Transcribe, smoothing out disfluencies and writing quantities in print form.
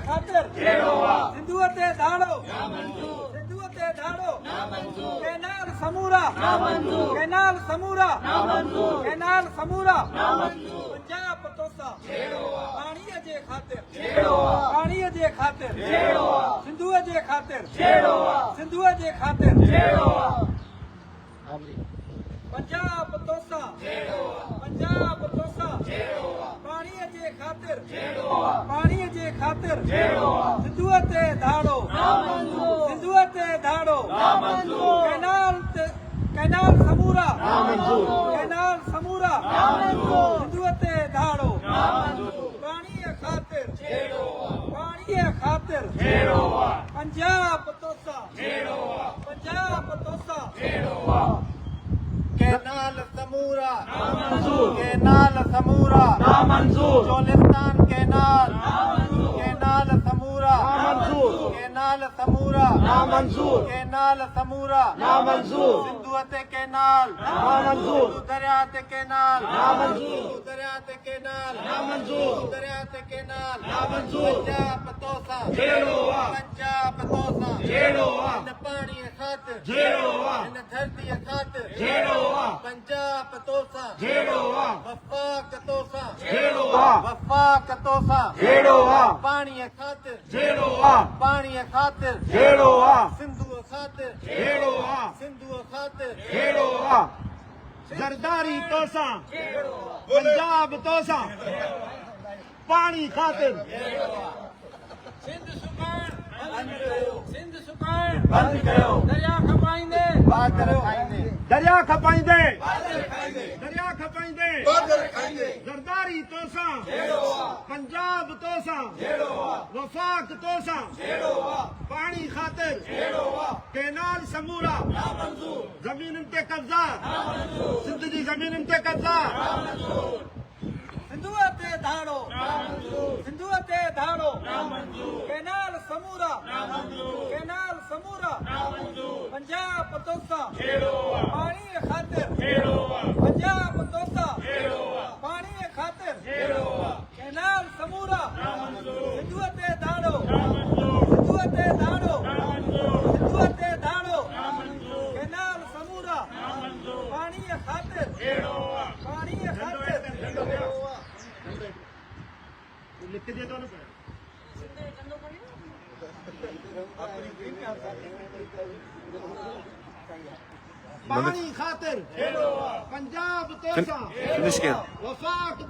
खातिर सिंधु ते धाड़ो सिंधु ते धाड़ो कैनाल समूरा कैनाल समूरा कैनाल समूरा पंजाब पतोसा पाणीअ जे खातिर पाणीअ जे खातिर सिंधुअ जे खातिर सिंधुअ जे खातिर पंजाब पतोसा पाणीअ जे खातिर सिंधुअ ते धाड़ो सिंधुअ ते धाड़ो कैनाल समूरा कैनाल समूरा सिंधुअ ते धाड़ो पाणीअ खातिर पंजाब पतोसा कैनाल समूरा चोलिस्तान कैनाल समूरा कैनाल समूरा सिंधुअ ते कैनाल दरिया ते कैनाल दरिया ते कैनाल पंजाब पतोसा इन पाणी खातिर इन धरती खातिर पंजाब पतोसा वफा कतोसा पाणी खातिर सिंधु खातिर जरदारी तोसा पंजाब तोसा पानी खातिर सिंध सुकाइण दरिया खपाईंदे दरिया खपाईंदे जरदारी तोसा पंजाब तोसा वफाक तोसा पानी खातिर कैनाल समूरा जमीन ते कब्जा सिंध जी जमीन ते कब्जा सिंधुअ ते धाड़ो कैनाल समूरा पंजाब पतोसा पाणीअ खातिर पंजाब पतोसा पाणीअ खातिर कैनाल समूरा सिंधुअ ते धाड़ो कैनाल समूरा पाणीअ खातिर लिख दिया तो पानी खातिर पंजाब तोसा वफाक